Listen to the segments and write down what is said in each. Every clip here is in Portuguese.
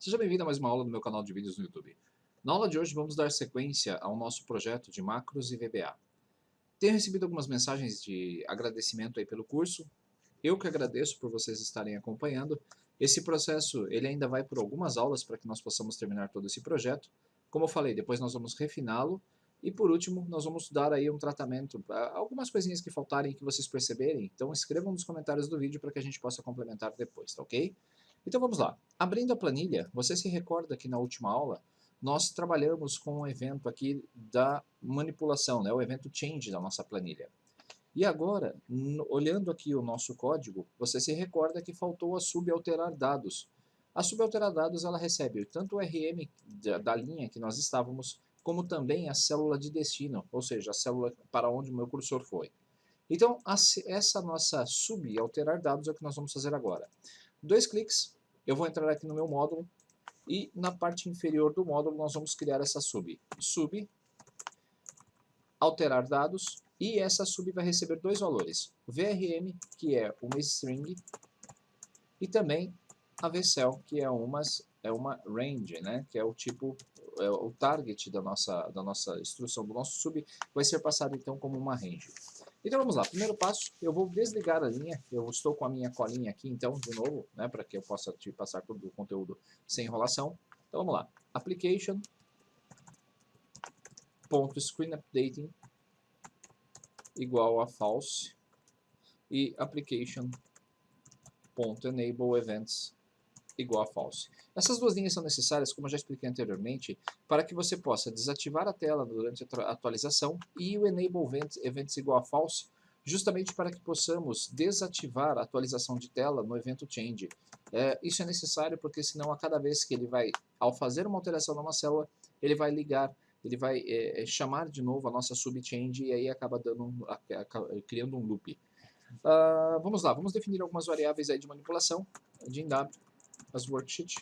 Seja bem-vindo a mais uma aula do meu canal de vídeos no YouTube. Na aula de hoje vamos dar sequência ao nosso projeto de macros e VBA. Tenho recebido algumas mensagens de agradecimento aí pelo curso. Eu que agradeço por vocês estarem acompanhando. Esse processo ele ainda vai por algumas aulas para que nós possamos terminar todo esse projeto. Como eu falei, depois nós vamos refiná-lo. E por último, nós vamos dar aí um tratamento, algumas coisinhas que faltarem que vocês perceberem. Então escrevam nos comentários do vídeo para que a gente possa complementar depois, tá ok? Então vamos lá. Abrindo a planilha, você se recorda que na última aula nós trabalhamos com um evento aqui da manipulação, né, o evento change da nossa planilha. E agora, olhando aqui o nosso código, você se recorda que faltou a subalterar dados. A subalterar dados ela recebe tanto o RM da linha que nós estávamos, como também a célula de destino, ou seja, a célula para onde o meu cursor foi. Então, essa nossa subalterar dados é o que nós vamos fazer agora. Dois cliques, eu vou entrar aqui no meu módulo e na parte inferior do módulo nós vamos criar essa sub. Sub, alterar dados, e essa sub vai receber dois valores. VRM, que é uma string, e também a VCell, que é uma range, né, que é o tipo, o target da nossa instrução, do nosso sub, vai ser passado então como uma range. Então vamos lá, primeiro passo, eu vou desligar a linha, eu estou com a minha colinha aqui então, de novo, né, para que eu possa te passar todo o conteúdo sem enrolação. Então vamos lá, application.screenUpdating igual a false e application.enableEvents igual a false. Essas duas linhas são necessárias, como eu já expliquei anteriormente, para que você possa desativar a tela durante a atualização e o enable events igual a false, justamente para que possamos desativar a atualização de tela no evento change. Isso é necessário porque senão a cada vez que ele vai, ao fazer uma alteração numa célula, ele vai ligar, ele vai chamar de novo a nossa subchange e aí acaba criando um loop. Vamos lá, vamos definir algumas variáveis aí de manipulação de InDAB, as worksheet,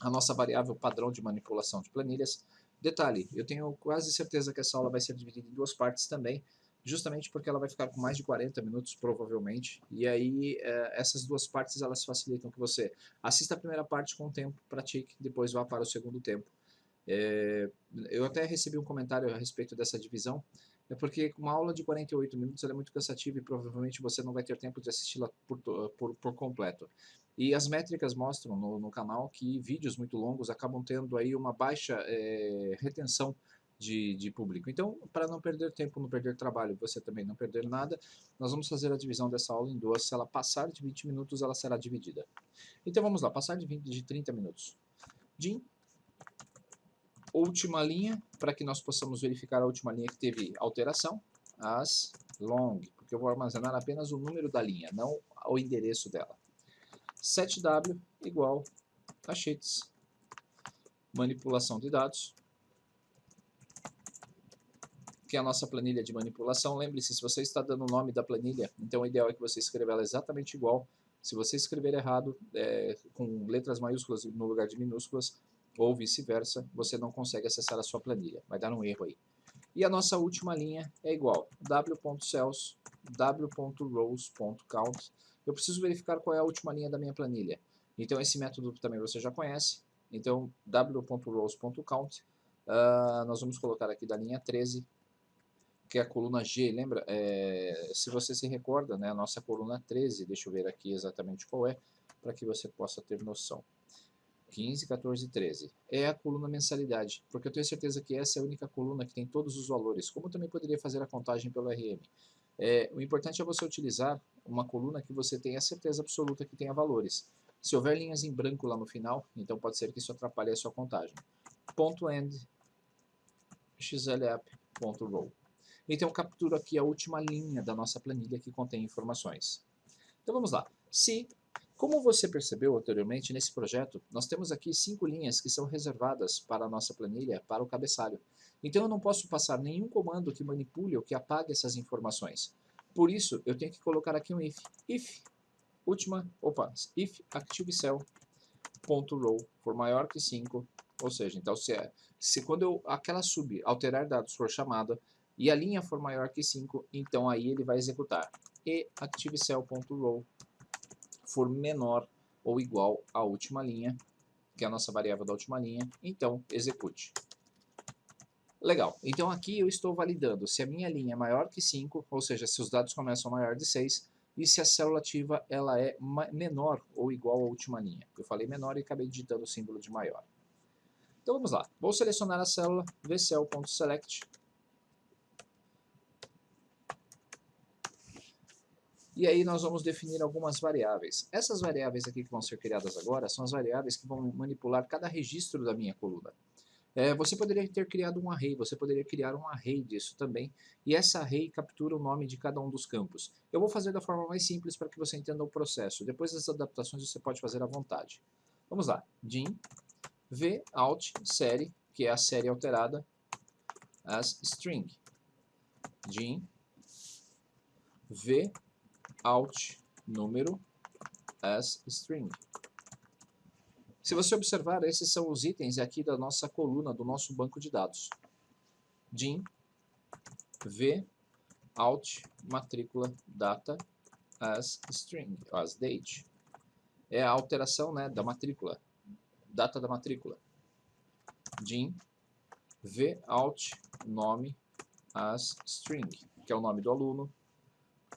a nossa variável padrão de manipulação de planilhas. Detalhe, eu tenho quase certeza que essa aula vai ser dividida em duas partes também, justamente porque ela vai ficar com mais de 40 minutos, provavelmente, e aí essas duas partes elas facilitam que você assista a primeira parte com o tempo, pratique, depois vá para o segundo tempo. Eu até recebi um comentário a respeito dessa divisão, porque uma aula de 48 minutos é muito cansativa e provavelmente você não vai ter tempo de assisti-la por completo. E as métricas mostram no canal que vídeos muito longos acabam tendo aí uma baixa retenção de público. Então, para não perder tempo, não perder trabalho, você também não perder nada, nós vamos fazer a divisão dessa aula em duas. Se ela passar de 20 minutos, ela será dividida. Então vamos lá, passar de 30 minutos. Jim, última linha, para que nós possamos verificar a última linha que teve alteração, as long, porque eu vou armazenar apenas o número da linha, não o endereço dela. setw igual a sheets, manipulação de dados, que é a nossa planilha de manipulação. Lembre-se, se você está dando o nome da planilha, então o ideal é que você escreva ela exatamente igual. Se você escrever errado, com letras maiúsculas no lugar de minúsculas, ou vice-versa, você não consegue acessar a sua planilha, vai dar um erro aí. E a nossa última linha é igual w.cells, w.rows.count. Eu preciso verificar qual é a última linha da minha planilha. Então esse método também você já conhece. Então w.rows.count, nós vamos colocar aqui da linha 13, que é a coluna G, lembra? Se você se recorda, né, a nossa coluna 13, deixa eu ver aqui exatamente qual é, para que você possa ter noção. 15, 14 e 13. É a coluna mensalidade, porque eu tenho certeza que essa é a única coluna que tem todos os valores, como também poderia fazer a contagem pelo RM. O importante é você utilizar uma coluna que você tenha certeza absoluta que tenha valores. Se houver linhas em branco lá no final, então pode ser que isso atrapalhe a sua contagem. .end, xlap.row. Então eu capturo aqui a última linha da nossa planilha que contém informações. Então vamos lá. Se, como você percebeu anteriormente nesse projeto, nós temos aqui 5 linhas que são reservadas para a nossa planilha, para o cabeçalho. Então eu não posso passar nenhum comando que manipule ou que apague essas informações. Por isso eu tenho que colocar aqui um if. If ActiveCell.row for maior que 5, ou seja, então se quando aquela sub alterar dados for chamada e a linha for maior que 5, então aí ele vai executar. E ActiveCell.row for menor ou igual à última linha, que é a nossa variável da última linha, então execute. Legal, então aqui eu estou validando se a minha linha é maior que 5, ou seja, se os dados começam maior de 6, e se a célula ativa ela é menor ou igual à última linha. Eu falei menor e acabei digitando o símbolo de maior. Então vamos lá, vou selecionar a célula, vcell.select, e aí nós vamos definir algumas variáveis. Essas variáveis aqui que vão ser criadas agora são as variáveis que vão manipular cada registro da minha coluna. Você poderia ter criado um array, você poderia criar um array disso também, e essa array captura o nome de cada um dos campos. Eu vou fazer da forma mais simples para que você entenda o processo. Depois das adaptações você pode fazer à vontade. Vamos lá, din v out série, que é a série alterada, as string. Din v out número as string. Se você observar, esses são os itens aqui da nossa coluna, do nosso banco de dados. Din v out matrícula data as string, as date. É a alteração, né, da matrícula, data da matrícula. Din v out nome as string, que é o nome do aluno.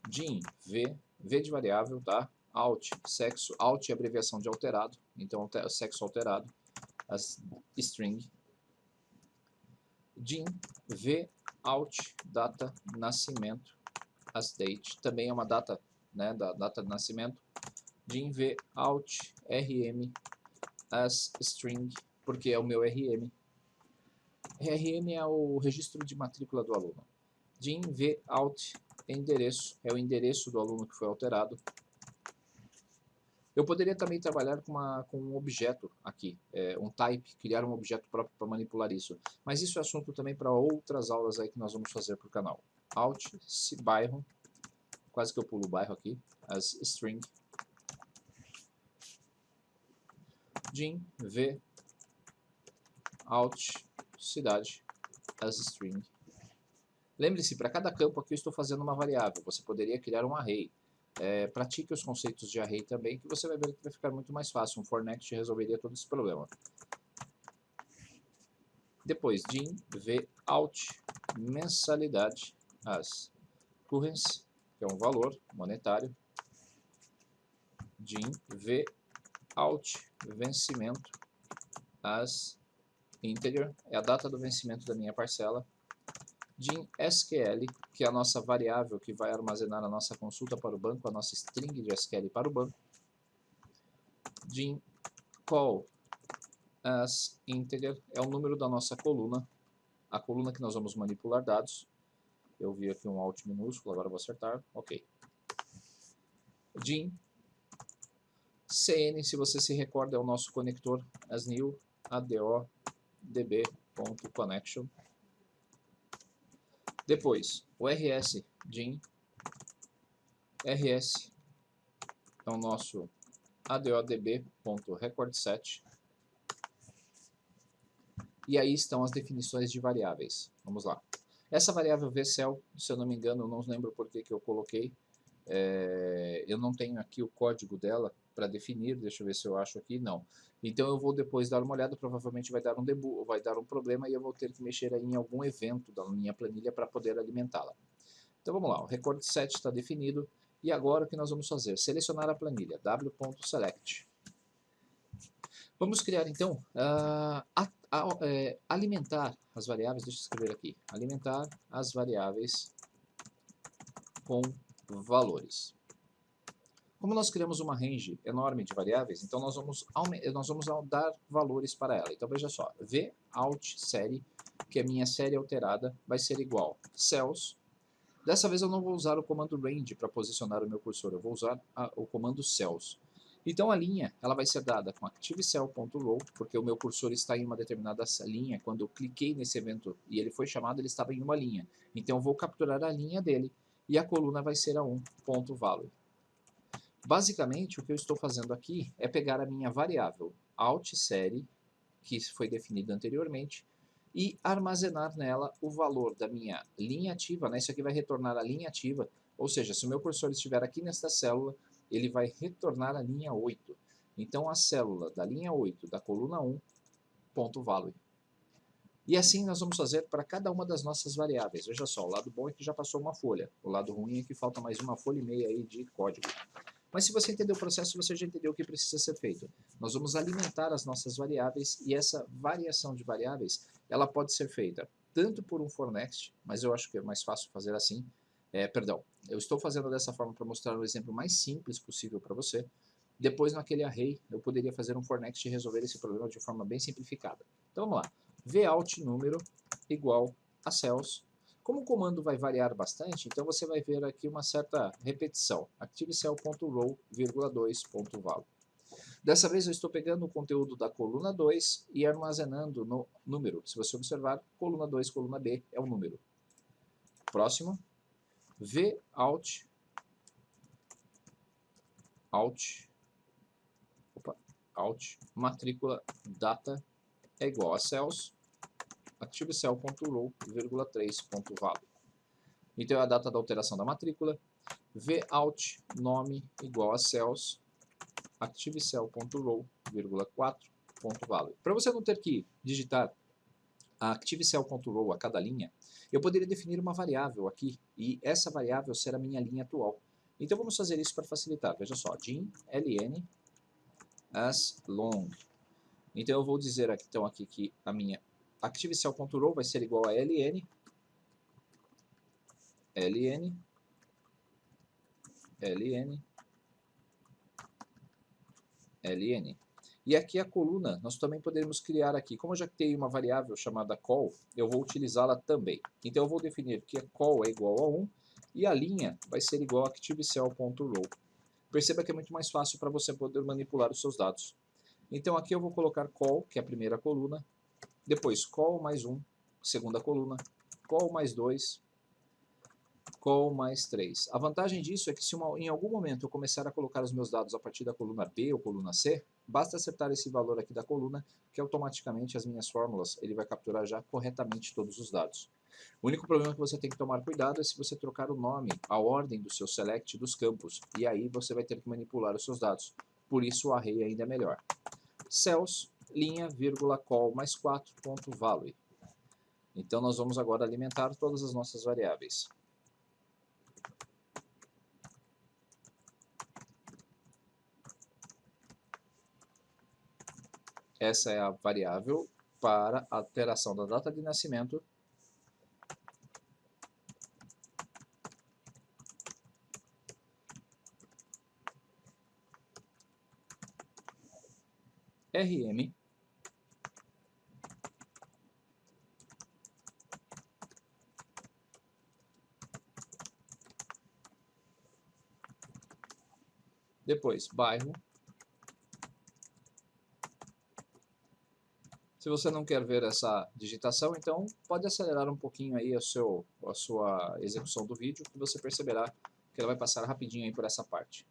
Din v de variável, tá? Out, sexo, out é abreviação de alterado, então sexo alterado, as string. Din v out data nascimento, as date, também é uma data, né, da data de nascimento. Din v out rm as string, porque é o meu rm. rm é o registro de matrícula do aluno. Din v out endereço, é o endereço do aluno que foi alterado. Eu poderia também trabalhar com um objeto aqui, um type, criar um objeto próprio para manipular isso. Mas isso é assunto também para outras aulas aí que nós vamos fazer para o canal. Out, bairro, quase que eu pulo o bairro aqui, as string. Din v out cidade, as string. Lembre-se, para cada campo aqui eu estou fazendo uma variável. Você poderia criar um array. Pratique os conceitos de array também, que você vai ver que vai ficar muito mais fácil. Um for next resolveria todo esse problema. Depois, din v out mensalidade, as currency, que é um valor monetário. Din v out vencimento, as integer, é a data do vencimento da minha parcela. Din SQL, que é a nossa variável que vai armazenar a nossa consulta para o banco, a nossa string de SQL para o banco. Din call as integer, é o número da nossa coluna, a coluna que nós vamos manipular dados. Eu vi aqui um alt minúsculo, agora vou acertar, ok. Din cn, se você se recorda, é o nosso conector, as new ado db.connection. Depois, o rs din rs é o nosso adodb.recordset. E aí estão as definições de variáveis. Vamos lá. Essa variável vcell, se eu não me engano, eu não lembro por que eu coloquei. Eu não tenho aqui o código dela para definir, deixa eu ver se eu acho aqui, não. Então eu vou depois dar uma olhada, provavelmente vai dar um debug, vai dar um problema e eu vou ter que mexer aí em algum evento da minha planilha para poder alimentá-la. Então vamos lá, o record set está definido e agora o que nós vamos fazer? Selecionar a planilha, w.select. Vamos criar então, alimentar as variáveis, deixa eu escrever aqui, alimentar as variáveis com valores. Como nós criamos uma range enorme de variáveis, então nós vamos dar valores para ela. Então veja só, v out série, que é minha série alterada, vai ser igual cells. Dessa vez eu não vou usar o comando range para posicionar o meu cursor, eu vou usar o comando cells. Então a linha ela vai ser dada com activecell.row, porque o meu cursor está em uma determinada linha. Quando eu cliquei nesse evento e ele foi chamado, ele estava em uma linha. Então eu vou capturar a linha dele e a coluna vai ser a 1.value. Basicamente, o que eu estou fazendo aqui é pegar a minha variável outSérie, que foi definida anteriormente, e armazenar nela o valor da minha linha ativa, né? Isso aqui vai retornar a linha ativa, ou seja, se o meu cursor estiver aqui nesta célula, ele vai retornar a linha 8. Então a célula da linha 8 da coluna 1, ponto value. E assim nós vamos fazer para cada uma das nossas variáveis. Veja só, o lado bom é que já passou uma folha. O lado ruim é que falta mais uma folha e meia aí de código. Mas se você entendeu o processo, você já entendeu o que precisa ser feito. Nós vamos alimentar as nossas variáveis e essa variação de variáveis, ela pode ser feita tanto por um for next, mas eu acho que é mais fácil fazer assim. Perdão, eu estou fazendo dessa forma para mostrar o exemplo mais simples possível para você. Depois, naquele array, eu poderia fazer um for next e resolver esse problema de forma bem simplificada. Então vamos lá. Vout número igual a cells. Como o comando vai variar bastante, então você vai ver aqui uma certa repetição. ActiveCell.row, 2.value. Dessa vez eu estou pegando o conteúdo da coluna 2 e armazenando no número. Se você observar, coluna 2, coluna B é o número. Próximo. Vout matrícula data é igual a cells. ActiveCell.row, 3.value. Então é a data da alteração da matrícula. Vout nome igual a cells. ActiveCell.row, 4.value. Para você não ter que digitar a ActiveCell.row a cada linha, eu poderia definir uma variável aqui, e essa variável será a minha linha atual. Então vamos fazer isso para facilitar. Veja só, dim ln as long. Então eu vou dizer aqui, então, aqui que a minha ActiveCell.row vai ser igual a ln E aqui a coluna, nós também podemos criar aqui. Como eu já tenho uma variável chamada call, eu vou utilizá-la também. Então eu vou definir que a call é igual a 1 e a linha vai ser igual a ActiveCell.row. Perceba que é muito mais fácil para você poder manipular os seus dados. Então aqui eu vou colocar call, que é a primeira coluna, depois call mais 1, segunda coluna, call mais 2, call mais 3. A vantagem disso é que se em algum momento eu começar a colocar os meus dados a partir da coluna B ou coluna C, basta acertar esse valor aqui da coluna, que automaticamente as minhas fórmulas, ele vai capturar já corretamente todos os dados. O único problema que você tem que tomar cuidado é se você trocar o nome, a ordem do seu select dos campos, e aí você vai ter que manipular os seus dados. Por isso o array ainda é melhor. Cells, linha, vírgula, call mais 4, ponto value. Então nós vamos agora alimentar todas as nossas variáveis. Essa é a variável para a alteração da data de nascimento. RM depois bairro. Se você não quer ver essa digitação, então pode acelerar um pouquinho aí a sua execução do vídeo, que você perceberá que ela vai passar rapidinho aí por essa parte.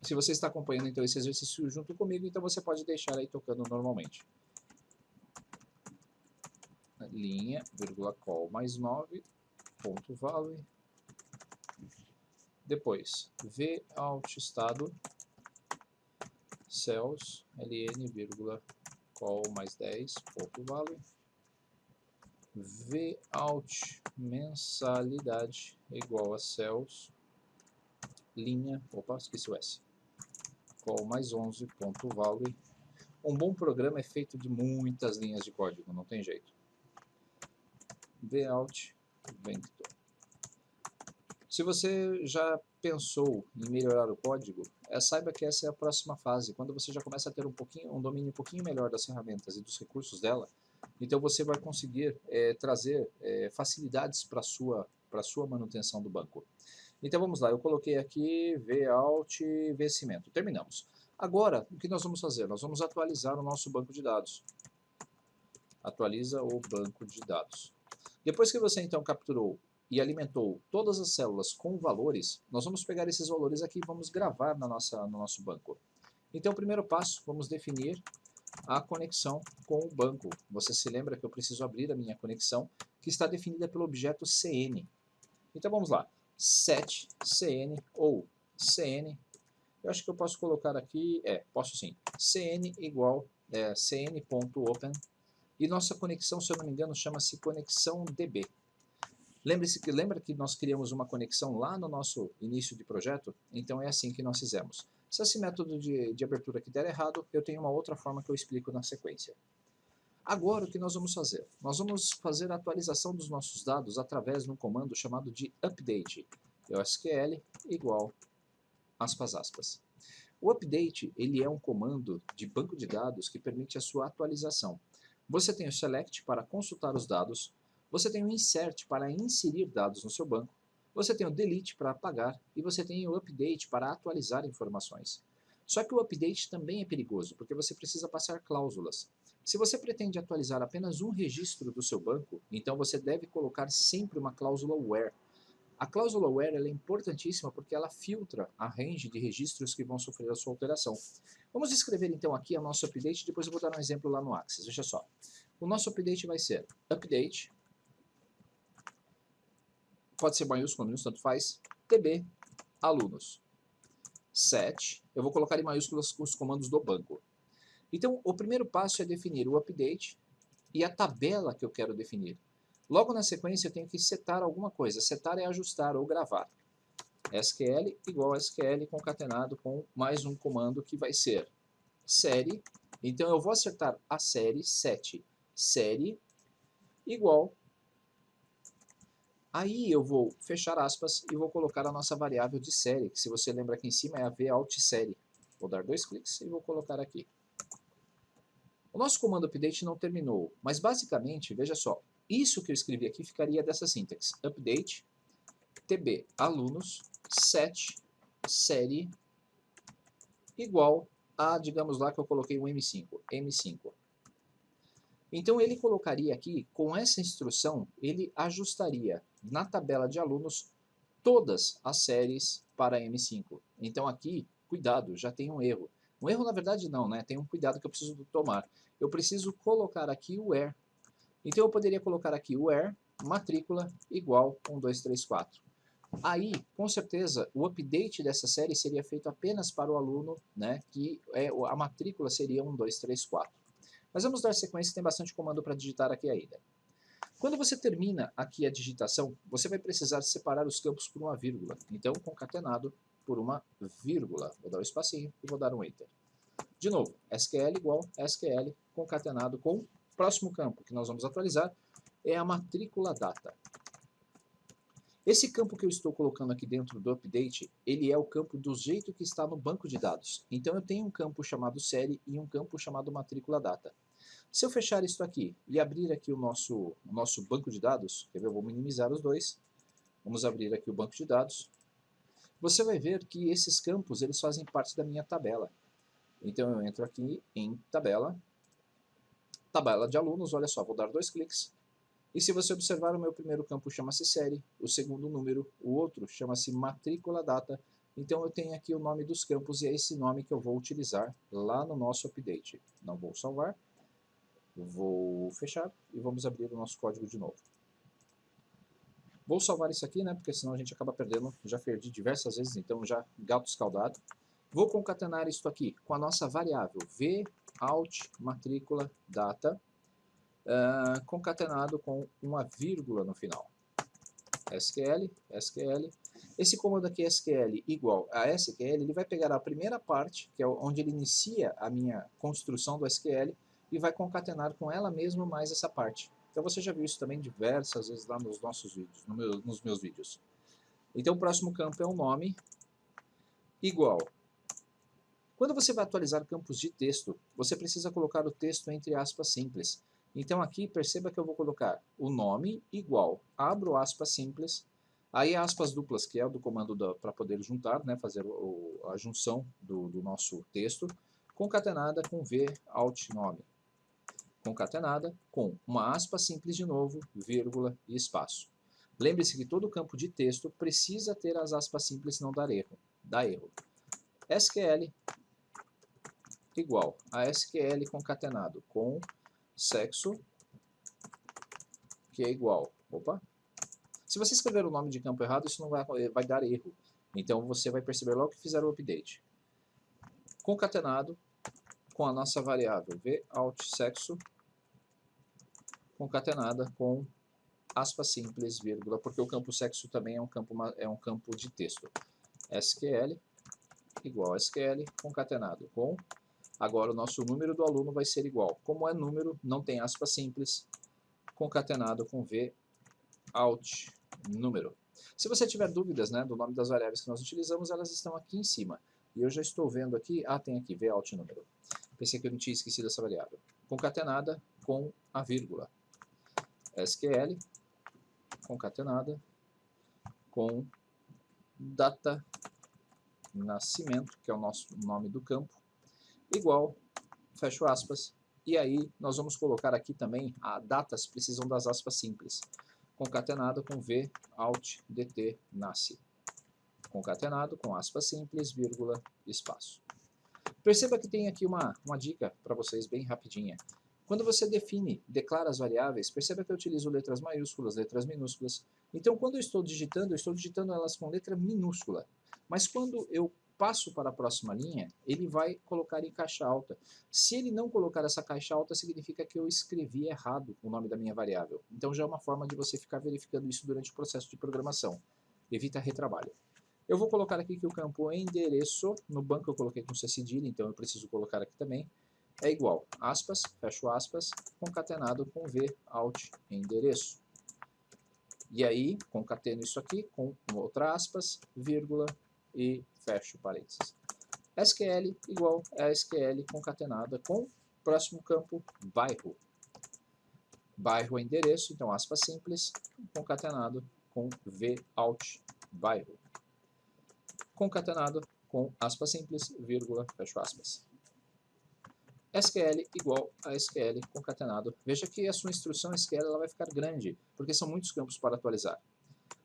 Se você está acompanhando então esse exercício junto comigo, então você pode deixar aí tocando normalmente. Linha, vírgula, call mais 9, ponto value. Depois, vout estado, cells, ln, vírgula, call mais 10, ponto value. Vout mensalidade igual a cells, linha, opa, esqueci o S, call mais 11, ponto value. Um bom programa é feito de muitas linhas de código, não tem jeito. Vout vector. Se você já pensou em melhorar o código, saiba que essa é a próxima fase. Quando você já começa a ter um domínio um pouquinho melhor das ferramentas e dos recursos dela, então você vai conseguir trazer facilidades para a sua manutenção do banco. Então vamos lá, eu coloquei aqui Vout vencimento. Terminamos. Agora, o que nós vamos fazer? Nós vamos atualizar o nosso banco de dados. Atualiza o banco de dados. Depois que você então capturou e alimentou todas as células com valores, nós vamos pegar esses valores aqui e vamos gravar no nosso banco. Então, o primeiro passo, vamos definir a conexão com o banco. Você se lembra que eu preciso abrir a minha conexão, que está definida pelo objeto CN. Então, vamos lá. Set CN ou CN. Eu acho que eu posso colocar aqui, posso sim, cn igual cn.open, e nossa conexão, se eu não me engano, chama-se conexão DB. Lembra que nós criamos uma conexão lá no nosso início de projeto? Então é assim que nós fizemos. Se esse método de abertura aqui der errado, eu tenho uma outra forma que eu explico na sequência. Agora o que nós vamos fazer? Nós vamos fazer a atualização dos nossos dados através de um comando chamado de update. É o SQL igual, aspas, aspas. O update ele é um comando de banco de dados que permite a sua atualização. Você tem o select para consultar os dados, você tem o insert para inserir dados no seu banco, você tem o delete para apagar e você tem o update para atualizar informações. Só que o update também é perigoso, porque você precisa passar cláusulas. Se você pretende atualizar apenas um registro do seu banco, então você deve colocar sempre uma cláusula where. A cláusula where ela é importantíssima porque ela filtra a range de registros que vão sofrer a sua alteração. Vamos escrever então aqui o nosso update, depois eu vou dar um exemplo lá no Axis, veja só. O nosso update vai ser update, pode ser maiúsculo, minúsculo, tanto faz, tb, alunos, set, eu vou colocar em maiúsculas os comandos do banco. Então, o primeiro passo é definir o update e a tabela que eu quero definir. Logo na sequência eu tenho que setar alguma coisa. Setar é ajustar ou gravar. SQL igual SQL concatenado com mais um comando que vai ser série. Então eu vou acertar a série, set, série, igual. Aí eu vou fechar aspas e vou colocar a nossa variável de série, que se você lembra aqui em cima é a valtSérie. Vou dar 2 cliques e vou colocar aqui. O nosso comando update não terminou, mas basicamente, veja só, isso que eu escrevi aqui ficaria dessa sintaxe, update, tb, alunos, set, série, igual a, digamos lá que eu coloquei um M5. Então ele colocaria aqui, com essa instrução, ele ajustaria na tabela de alunos todas as séries para M5. Então aqui, cuidado, já tem um erro. Um erro na verdade não, né? Tem um cuidado que eu preciso tomar. Eu preciso colocar aqui o where. Então eu poderia colocar aqui o where matrícula igual 1, 2, 3, 4. Aí, com certeza, o update dessa série seria feito apenas para o aluno, né, que a matrícula seria 1, 2, 3, 4. Mas vamos dar sequência, tem bastante comando para digitar aqui ainda. Quando você termina aqui a digitação, você vai precisar separar os campos por uma vírgula. Então, concatenado por uma vírgula. Vou dar um espacinho e vou dar um Enter. De novo, SQL igual SQL concatenado com o próximo campo que nós vamos atualizar é a matrícula data. Esse campo que eu estou colocando aqui dentro do update, ele é o campo do jeito que está no banco de dados. Então eu tenho um campo chamado série e um campo chamado matrícula data. Se eu fechar isso aqui e abrir aqui o nosso banco de dados, quer ver? Eu vou minimizar os dois. Vamos abrir aqui o banco de dados. Você vai ver que esses campos eles fazem parte da minha tabela. Então eu entro aqui em tabela de alunos, olha só, vou dar 2 cliques. E se você observar, o meu primeiro campo chama-se série, o segundo número, o outro chama-se matrícula data. Então eu tenho aqui o nome dos campos e é esse nome que eu vou utilizar lá no nosso update. Não vou salvar, vou fechar e vamos abrir o nosso código de novo. Vou salvar isso aqui, né, porque senão a gente acaba perdendo, já perdi diversas vezes, então já gato escaldado. Vou concatenar isso aqui com a nossa variável valtMatrícula matrícula data, concatenado com uma vírgula no final. SQL. Esse comando aqui, SQL igual a SQL, ele vai pegar a primeira parte, que é onde ele inicia a minha construção do SQL, e vai concatenar com ela mesma mais essa parte. Então você já viu isso também diversas vezes lá nos nossos vídeos, nos meus vídeos. Então o próximo campo é o nome, igual. Quando você vai atualizar campos de texto, você precisa colocar o texto entre aspas simples. Então aqui perceba que eu vou colocar o nome igual, abro aspas simples, aí aspas duplas, que é o do comando para poder juntar, né, fazer a junção do nosso texto, concatenada com valtNome. Concatenada com uma aspa simples de novo, vírgula e espaço. Lembre-se que todo campo de texto precisa ter as aspas simples, senão dá erro. SQL igual a SQL concatenado com sexo, que é igual. Opa! Se você escrever o nome de campo errado, isso não vai dar erro. Então você vai perceber logo que fizeram o update. concatenado com a nossa variável VOUTSEXO, concatenada com aspas simples, vírgula, porque o campo sexo também é um campo de texto. SQL igual a SQL concatenado com, agora o nosso número do aluno vai ser igual, como é número, não tem aspas simples, concatenado com VOUT número. Se você tiver dúvidas, né, do nome das variáveis que nós utilizamos, elas estão aqui em cima. E eu já estou vendo aqui, tem aqui, VOUT número. Pensei que eu não tinha esquecido essa variável. Concatenada com a vírgula. SQL concatenada com data nascimento, que é o nosso nome do campo, igual, fecho aspas, e aí nós vamos colocar aqui também, datas precisam das aspas simples, concatenado com VOUTDT nasce, concatenado com aspas simples, vírgula, espaço. Perceba que tem aqui uma dica para vocês bem rapidinha. Quando você declara as variáveis, perceba que eu utilizo letras maiúsculas, letras minúsculas. Então, quando eu estou digitando elas com letra minúscula. Mas quando eu passo para a próxima linha, ele vai colocar em caixa alta. Se ele não colocar essa caixa alta, significa que eu escrevi errado o nome da minha variável. Então, já é uma forma de você ficar verificando isso durante o processo de programação. Evita retrabalho. Eu vou colocar aqui que o campo endereço, no banco eu coloquei com C cedilha, então eu preciso colocar aqui também, é igual, aspas, fecho aspas, concatenado com VOUT endereço. E aí, concateno isso aqui com outra aspas, vírgula e fecho parênteses. SQL igual a SQL concatenada com próximo campo, bairro. Bairro é endereço, então aspas simples, concatenado com VOUT bairro. Concatenado com aspas simples, vírgula, fecho aspas. SQL igual a SQL concatenado. Veja que a sua instrução SQL ela vai ficar grande, porque são muitos campos para atualizar.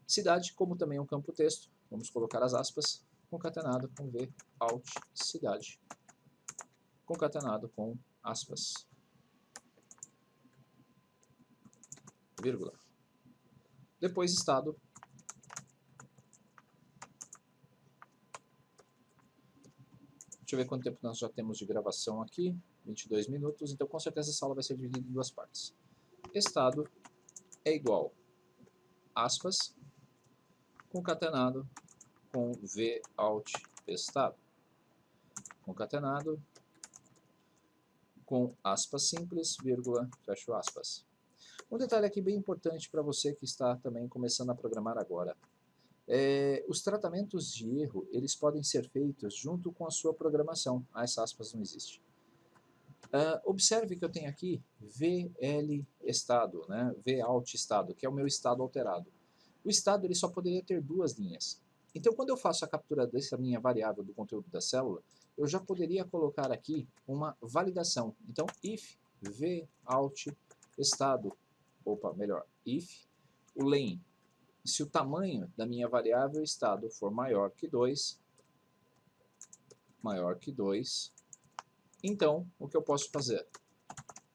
Cidade, como também é um campo texto, vamos colocar as aspas, concatenado com VOUT cidade, concatenado com aspas, vírgula. Depois estado, deixa eu ver quanto tempo nós já temos de gravação aqui, 22 minutos, então com certeza essa aula vai ser dividida em duas partes. Estado é igual, aspas, concatenado com VOUT estado, concatenado com aspas simples, vírgula, fecho aspas. Um detalhe aqui bem importante para você que está também começando a programar agora. Os tratamentos de erro, eles podem ser feitos junto com a sua programação. Essa aspas não existe. Observe que eu tenho aqui VL estado, né? VOUT estado, que é o meu estado alterado. O estado ele só poderia ter duas linhas. Então, quando eu faço a captura dessa minha variável do conteúdo da célula, eu já poderia colocar aqui uma validação. Então, if VOUT estado, if o len, se o tamanho da minha variável estado for maior que 2, então, o que eu posso fazer?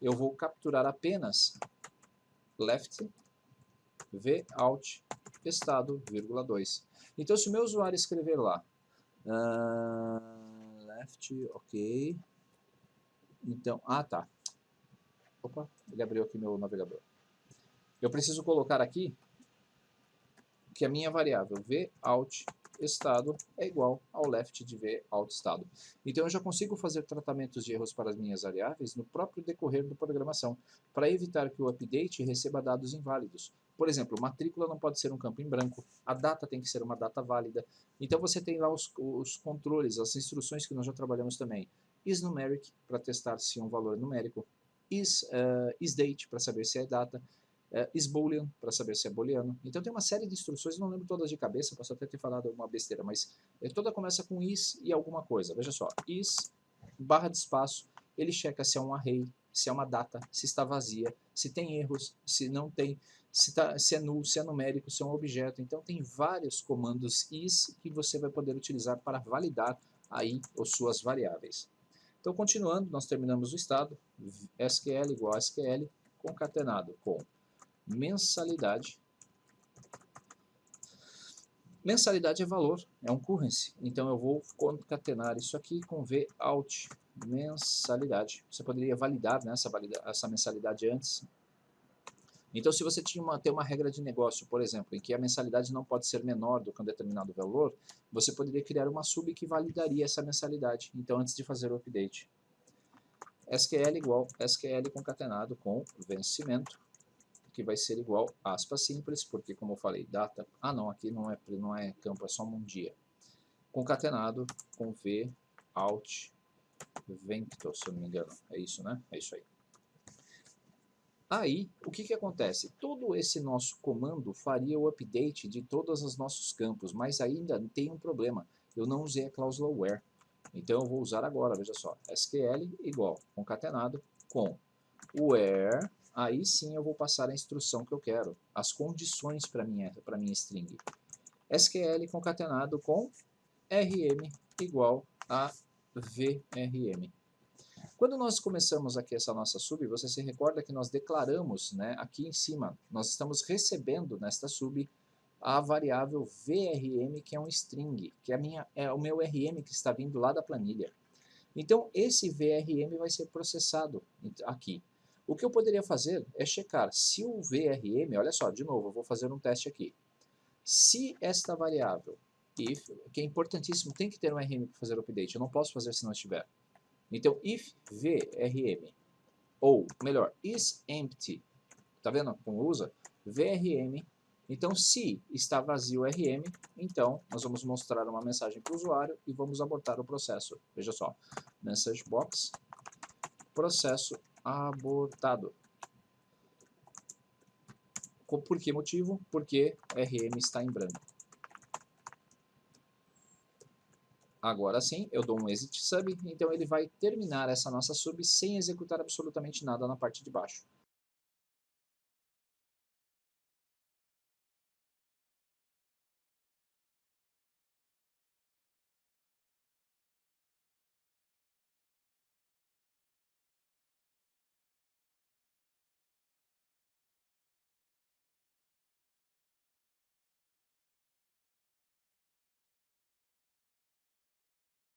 Eu vou capturar apenas left VOUT estado, vírgula 2. Então, se o meu usuário escrever lá, left, ok. Então, tá. Opa, ele abriu aqui meu navegador. Eu preciso colocar aqui que a minha variável VOUT estado é igual ao left de VOUT estado. Então eu já consigo fazer tratamentos de erros para as minhas variáveis no próprio decorrer da programação, para evitar que o update receba dados inválidos. Por exemplo, matrícula não pode ser um campo em branco, a data tem que ser uma data válida. Então você tem lá os controles, as instruções que nós já trabalhamos também. isNumeric, para testar se é um valor numérico. isDate, para saber se é data. isBoolean, para saber se é booleano. Então tem uma série de instruções, não lembro todas de cabeça, posso até ter falado uma besteira, mas toda começa com is e alguma coisa. Veja só, is, barra de espaço, ele checa se é um array, se é uma data, se está vazia, se tem erros, se não tem, se é null, se é numérico, se é um objeto. Então tem vários comandos is que você vai poder utilizar para validar aí as suas variáveis. Então continuando, nós terminamos o estado, SQL igual a SQL, concatenado com mensalidade Mensalidade é valor, é um currency. Então eu vou concatenar isso aqui com v out mensalidade. Você poderia validar, né, essa mensalidade antes. Então, se você tem uma regra de negócio, por exemplo, em que a mensalidade não pode ser menor do que um determinado valor, você poderia criar uma sub que validaria essa mensalidade. Então, antes de fazer o update, SQL igual SQL concatenado com vencimento, que vai ser igual aspas simples, porque como eu falei, data, não, aqui não é campo, é só um dia. Concatenado com v out vento, se eu não me engano, é isso, né? É isso aí. Aí, o que acontece? Todo esse nosso comando faria o update de todos os nossos campos, mas ainda tem um problema. Eu não usei a cláusula where. Então eu vou usar agora, veja só, SQL igual concatenado com where, aí sim eu vou passar a instrução que eu quero, as condições para minha string. SQL concatenado com rm igual a vrm. Quando nós começamos aqui essa nossa sub, você se recorda que nós declaramos, né, aqui em cima, nós estamos recebendo nesta sub a variável vrm, que é um string, que é o meu rm que está vindo lá da planilha. Então, esse vrm vai ser processado aqui. O que eu poderia fazer é checar se o vrm, olha só, de novo, eu vou fazer um teste aqui. Se esta variável, if, que é importantíssimo, tem que ter um rm para fazer o update, eu não posso fazer se não estiver. Então, if vrm, ou melhor, is empty, tá vendo como usa? vrm, então se está vazio o rm, então nós vamos mostrar uma mensagem para o usuário e vamos abortar o processo. Veja só, message box, processo abortado. Por que motivo? Porque rm está em branco. Agora sim, eu dou um exit sub, então ele vai terminar essa nossa sub sem executar absolutamente nada na parte de baixo.